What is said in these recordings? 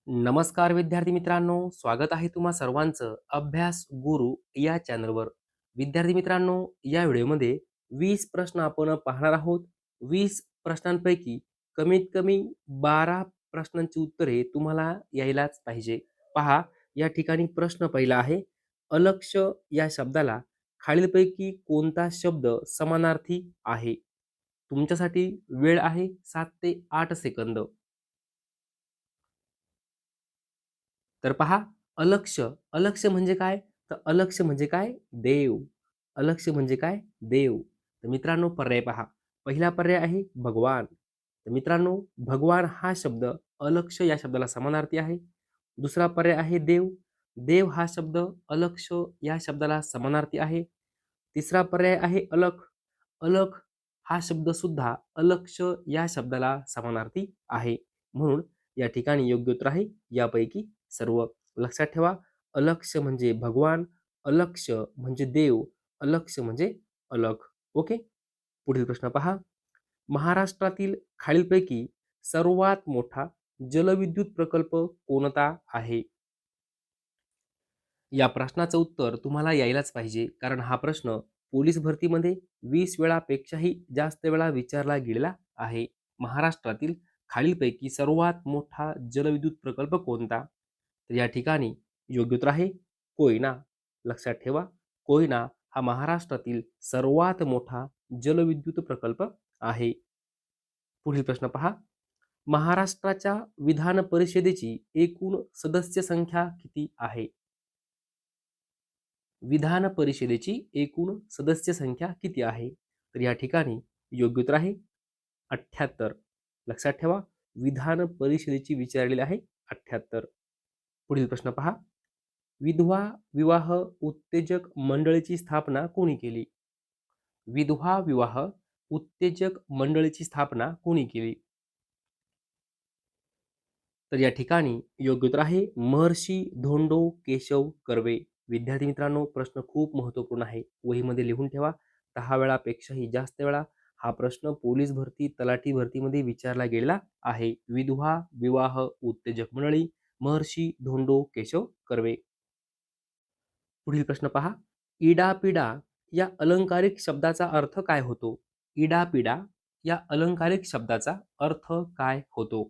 नमस्कार विद्यार्थी मित्रांनो, स्वागत आहे तुम्हा सर्वांचं अभ्यास गुरु या चॅनलवर. विद्यार्थी मित्रांनो, या व्हिडिओमध्ये 20 प्रश्न आपण पाहणार आहोत. 20 प्रश्नांपैकी कमीत कमी 12 प्रश्नांची उत्तरे तुम्हाला यायलाच पाहिजे. पहा, या ठिकाणी प्रश्न पहिला आहे. अलक्ष या शब्दाला खालीलपैकी कोणता शब्द समानार्थी आहे? तुमच्यासाठी वेळ आहे 7 ते 8 सेकंद. तर पहा, अलक्ष अलक्ष म्हणजे काय? तर अलक्ष म्हणजे काय? देव. अलक्ष म्हणजे काय? देव. तर मित्रांनो, पर्याय पहा. पहिला पर्याय आहे भगवान. तर मित्रांनो, भगवान हा शब्द अलक्ष या शब्दाला समानार्थी आहे. दुसरा पर्याय आहे देव. देव हा शब्द अलक्ष या शब्दाला समानार्थी आहे. तिसरा पर्याय आहे अलख. अलख हा शब्द सुद्धा अलक्ष या शब्दाला समानार्थी आहे. म्हणून या ठिकाणी योग्य उत्तर आहे यापैकी सर्व. लक्षात ठेवा, अलक्ष म्हणजे भगवान, अलक्ष म्हणजे देव, अलक्ष म्हणजे अलख. ओके. पुढील प्रश्न पहा. महाराष्ट्रातील खालीलपैकी सर्वात मोठा जलविद्युत प्रकल्प कोणता आहे? या प्रश्नाचं उत्तर तुम्हाला यायलाच पाहिजे, कारण हा प्रश्न पोलीस भरतीमध्ये 20 वेळापेक्षाही जास्त वेळा विचारला गेलेला आहे. महाराष्ट्रातील खालीलपैकी सर्वात मोठा जलविद्युत प्रकल्प कोणता? तर या ठिकाणी योग्य उत्तर आहे कोयना. लक्षात ठेवा, कोयना हा महाराष्ट्रातील सर्वात मोठा जलविद्युत प्रकल्प आहे. पुढील प्रश्न पहा. महाराष्ट्राच्या विधान परिषदेची एकूण सदस्य संख्या किती आहे? विधान परिषदेची एकूण सदस्य संख्या किती आहे? तर या ठिकाणी योग्य उत्तर आहे 78. लक्षात ठेवा, विधान परिषदेची विचारलेली आहे 78. पुढील प्रश्न पहा. विधवा विवाह उत्तेजक मंडळीची स्थापना कोणी केली? विधवा विवाह उत्तेजक मंडळीची स्थापना कोणी केली? तर या ठिकाणी योग्य उत्तर आहे महर्षी धोंडो केशव कर्वे. विद्यार्थी मित्रांनो, प्रश्न खूप महत्वपूर्ण आहे. वहीमध्ये लिहून ठेवा. 10 वेळापेक्षाही जास्त वेळा हा प्रश्न पोलीस भरती, तलाठी भरतीमध्ये विचारला गेला आहे. विधवा विवाह उत्तेजक मंडळी महर्षी धोंडो केशव कर्वे. पुढील प्रश्न पहा. इडापिडा या अलंकारिक शब्दाचा अर्थ काय होतो? इडापिडा या अलंकारिक शब्दाचा अर्थ काय होतो?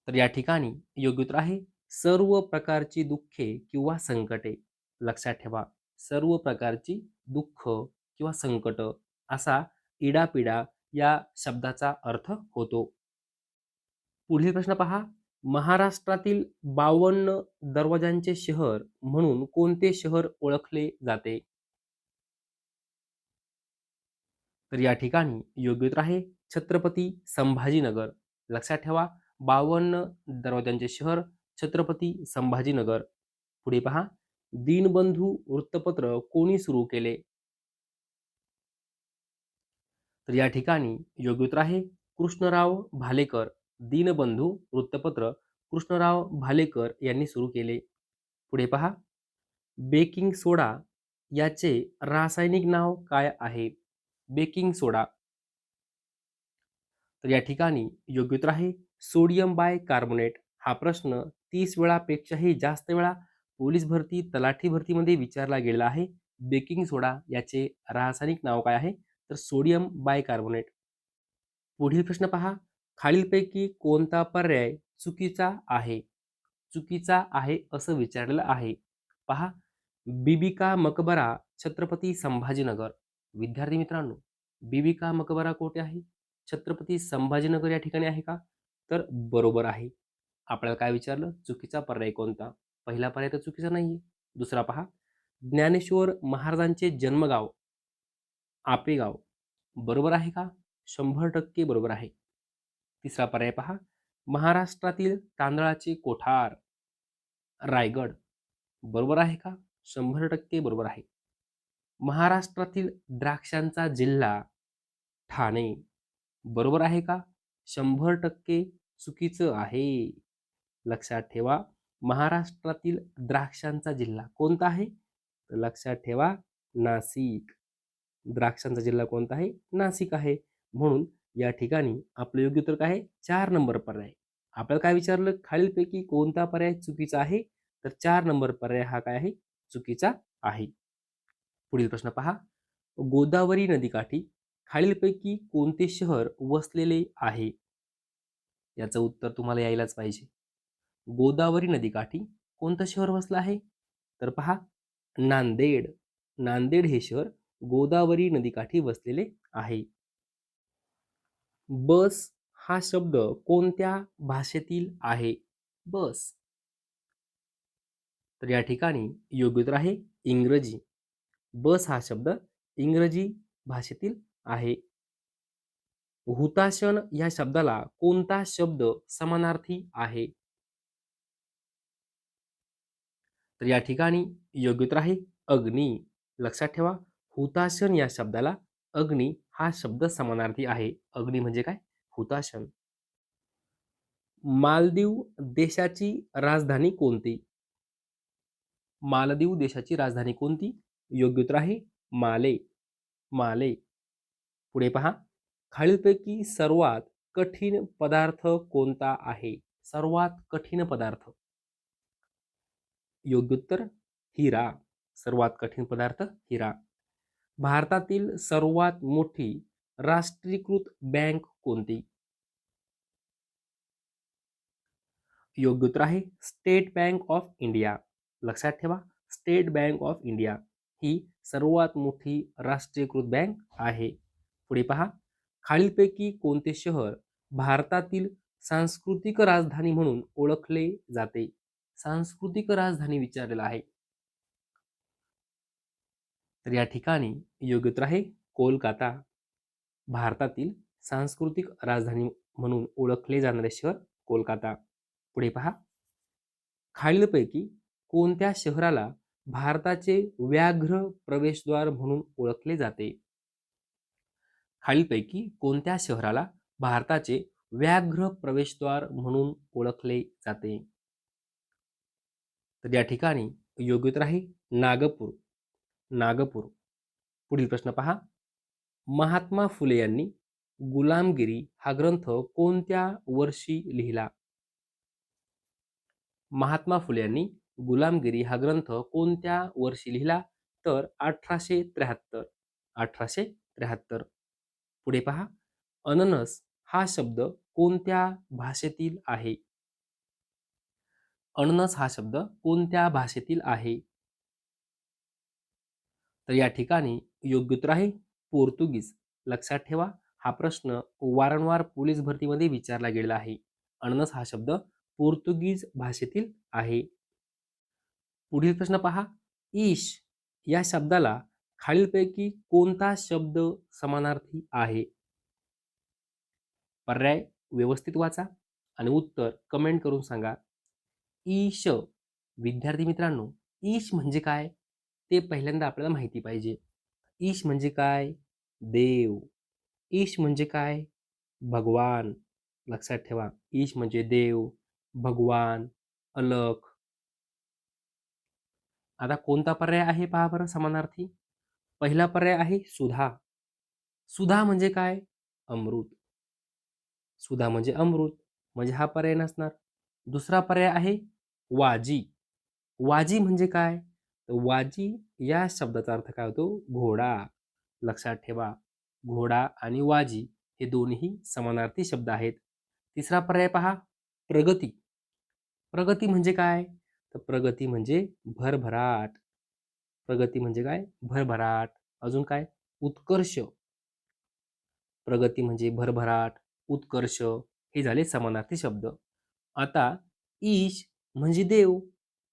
तर या ठिकाणी योग्य उत्तर आहे सर्व प्रकारची दुःखे किंवा संकटे. लक्षात ठेवा, सर्व प्रकारची दुःख किंवा संकट असा इडापिडा या शब्दाचा अर्थ होतो. पुढील प्रश्न पहा. महाराष्ट्रातील 52 दरवाजांचे शहर म्हणून कोणते शहर ओळखले जाते? तर या ठिकाणी योग्य उत्तर आहे छत्रपती संभाजीनगर. लक्षात ठेवा, 52 दरवाजांचे शहर छत्रपती संभाजीनगर. पुढे पहा. दीनबंधू वृत्तपत्र कोणी सुरू केले? तर या ठिकाणी योग्य उत्तर आहे कृष्णराव भालेकर. दीनबंधू वृत्तपत्र कृष्णराव भालेकर यांनी सुरू केले. पुढे पहा. बेकिंग सोडा याचे रासायनिक नाव काय आहे? बेकिंग सोडा. तर या ठिकाणी योग्य उत्तर आहे सोडियम बाय कार्बोनेट. हा प्रश्न 30 वेळापेक्षाही जास्त वेळा पोलीस भरती, तलाठी भरतीमध्ये विचारला गेलेला आहे. बेकिंग सोडा याचे रासायनिक नाव काय आहे? तर सोडियम बाय कार्बोनेट. पुढील प्रश्न पहा. खालीलपैकी कोणता पर्याय चुकीचा आहे? चुकीचा आहे असं विचारलेलं आहे. पहा. बीबी का मकबरा छत्रपती संभाजीनगर. विद्यार्थी मित्रांनो, बीबी का मकबरा कोठे आहे? छत्रपती संभाजीनगर या ठिकाणी आहे का? तर बरोबर आहे. आपल्याला काय विचारलं? चुकीचा पर्याय कोणता? पहिला पर्याय तर चुकीचा नाहीये. दुसरा पहा. ज्ञानेश्वर महाराजांचे जन्मगाव आपेगाव. बरोबर आहे का? 100% बरोबर आहे. तिसरा पर्याय पहा. महाराष्ट्रातील तांदळाचे कोठार रायगड. बरोबर आहे का? 100% बरोबर आहे. महाराष्ट्रातील द्राक्षांचा जिल्हा ठाणे. बरोबर आहे का? 100% चुकीचं आहे. लक्षात ठेवा, महाराष्ट्रातील द्राक्षांचा जिल्हा कोणता आहे? तर लक्षात ठेवा, नाशिक. द्राक्षांचा जिल्हा कोणता आहे? नाशिक आहे. म्हणून या ठिकाणी आपलं योग्य उत्तर काय आहे? 4 नंबर पर्याय. आपल्याला काय विचारलं, खालीलपैकी कोणता पर्याय चुकीचा आहे? तर 4 नंबर पर्याय हा काय आहे? चुकीचा आहे. पुढील प्रश्न पहा. गोदावरी नदीकाठी खालीलपैकी कोणते शहर वसलेले आहे? याचं उत्तर तुम्हाला यायलाच पाहिजे. गोदावरी नदीकाठी कोणतं शहर वसलं आहे? तर पहा, नांदेड. नांदेड हे शहर गोदावरी नदीकाठी वसलेले आहे. बस हा शब्द कोणत्या भाषेतील आहे? बस. तर या ठिकाणी योग्य उत्तर आहे इंग्रजी. बस हा शब्द इंग्रजी भाषेतील आहे. हुताशन या शब्दाला कोणता शब्द समानार्थी आहे? तर या ठिकाणी योग्य उत्तर आहे अग्नी. लक्षात ठेवा, हुताशन या शब्दाला अग्नी हा शब्द समानार्थी आहे. अग्नी म्हणजे काय? हुताशन. मालदीव देशाची राजधानी कोणती? मालदीव देशाची राजधानी कोणती? योग्य उत्तर आहे माले. माले. पुढे पहा, खालीलपैकी सर्वात कठीण पदार्थ कोणता आहे? सर्वात कठीण पदार्थ. योग्य उत्तर हिरा. सर्वात कठीण पदार्थ हिरा. भारतातील सर्वात मोठी राष्ट्रीयकृत बँक कोणती? योग्य उत्तर आहे स्टेट बँक ऑफ इंडिया. लक्षात ठेवा, स्टेट बँक ऑफ इंडिया ही सर्वात मोठी राष्ट्रीयकृत बँक आहे. पुढे पहा, खालीलपैकी कोणते शहर भारतातील सांस्कृतिक राजधानी म्हणून ओळखले जाते? सांस्कृतिक राजधानी विचारलेला आहे. तर या ठिकाणी योग्य उत्तर आहे कोलकाता. भारतातील सांस्कृतिक राजधानी म्हणून ओळखले जाणारे शहर कोलकाता. पुढे पहा, खालीलपैकी कोणत्या शहराला भारताचे व्याघ्र प्रवेशद्वार म्हणून ओळखले जाते? खालीलपैकी कोणत्या शहराला भारताचे व्याघ्र प्रवेशद्वार म्हणून ओळखले जाते? तर या ठिकाणी योग्य उत्तर आहे नागपूर. नागपूर. पुढील प्रश्न पहा, महात्मा फुले यांनी गुलामगिरी हा ग्रंथ कोणत्या वर्षी लिहिला? महात्मा फुले यांनी गुलामगिरी हा ग्रंथ कोणत्या वर्षी लिहिला? तर 1873. 1873. पुढे पहा, अननस हा शब्द कोणत्या भाषेतील आहे? अननस हा शब्द कोणत्या भाषेतील आहे? तर या ठिकाणी योग्य उत्तर आहे पोर्तुगीज. लक्षात ठेवा, हा प्रश्न वारंवार पोलीस भरतीमध्ये विचारला गेलेला आहे. अननस हा शब्द पोर्तुगीज भाषेतील आहे. पुढील प्रश्न पहा, ईश या शब्दाला खालीलपैकी कोणता शब्द समानार्थी आहे? पर्याय व्यवस्थित वाचा आणि उत्तर कमेंट करून सांगा. ईश. विद्यार्थी मित्रांनो, ईश म्हणजे काय ते पहिल्यांदा आपल्याला माहिती पाहिजे. ईश म्हणजे काय? देव. ईश म्हणजे काय? भगवान. लक्षात ठेवा, ईश म्हणजे देव, भगवान, अलख. आता कोणता पर्याय आहे पहा बरं समानार्थी. पहिला पर्याय आहे सुधा. सुधा म्हणजे काय? अमृत. सुधा म्हणजे अमृत, म्हणजे हा पर्याय नसणार. दुसरा पर्याय आहे वाजी. वाजी म्हणजे काय? तर वाजी या शब्दाचा अर्थ काय होतो? घोडा. लक्षात ठेवा, घोडा आणि वाजी हे दोन्ही समानार्थी शब्द आहेत. तिसरा पर्याय पहा, प्रगती. प्रगती म्हणजे काय? तर प्रगती म्हणजे भरभराट. प्रगती म्हणजे काय? भरभराट. अजून काय? उत्कर्ष. प्रगती म्हणजे भरभराट, उत्कर्ष हे झाले समानार्थी शब्द. आता ईश म्हणजे देव.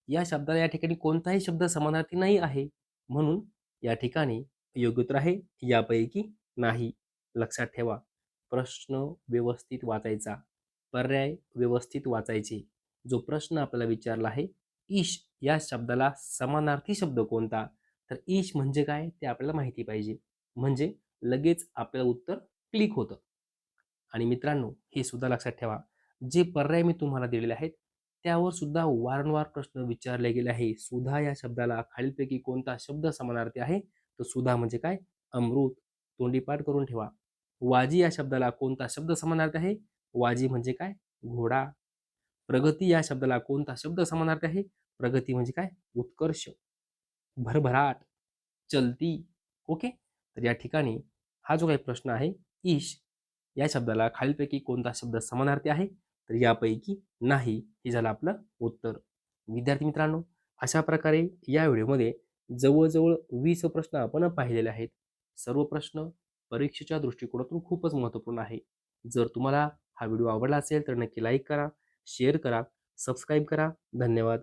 या शब्दाला या ठिकाणी कोणताही शब्द समानार्थी नाही आहे, म्हणून या ठिकाणी योग्य उत्तर आहे यापैकी नाही. लक्षात ठेवा, प्रश्न व्यवस्थित वाचायचा, पर्याय व्यवस्थित वाचायचे. जो प्रश्न आपल्याला विचारला आहे, ईश या शब्दाला समानार्थी शब्द कोणता? तर ईश म्हणजे काय ते आपल्याला माहिती पाहिजे, म्हणजे लगेच आपल्याला उत्तर क्लिक होतं. आणि मित्रांनो, हे सुद्धा लक्षात ठेवा, जे पर्याय मी तुम्हाला दिलेले आहेत त्यावर सुद्धा वारंवार प्रश्न विचारले गेले आहे. सुधा या शब्दाला खालीलपैकी कोणता शब्द समानार्थी आहे? तर सुधा म्हणजे काय? अमृत. तोंडी पाठ करून ठेवा. वाजी या शब्दाला कोणता शब्द समानार्थी आहे? वाजी म्हणजे काय? घोडा. प्रगती या शब्दाला कोणता शब्द समानार्थी आहे? प्रगती म्हणजे काय? उत्कर्ष, भरभराट, चलती. ओके. तर या ठिकाणी हा जो काही प्रश्न आहे, ईश या शब्दाला खालीलपैकी कोणता शब्द समानार्थी आहे? तर यापैकी नाही, हे झालं आपलं उत्तर. विद्यार्थी मित्रांनो, अशा प्रकारे या व्हिडिओमध्ये जवळजवळ 20 प्रश्न आपण पाहिलेले आहेत. सर्व प्रश्न परीक्षेच्या दृष्टिकोनातून खूपच महत्त्वपूर्ण आहे. जर तुम्हाला हा व्हिडिओ आवडला असेल तर नक्की लाईक करा, शेअर करा, सबस्क्राईब करा. धन्यवाद.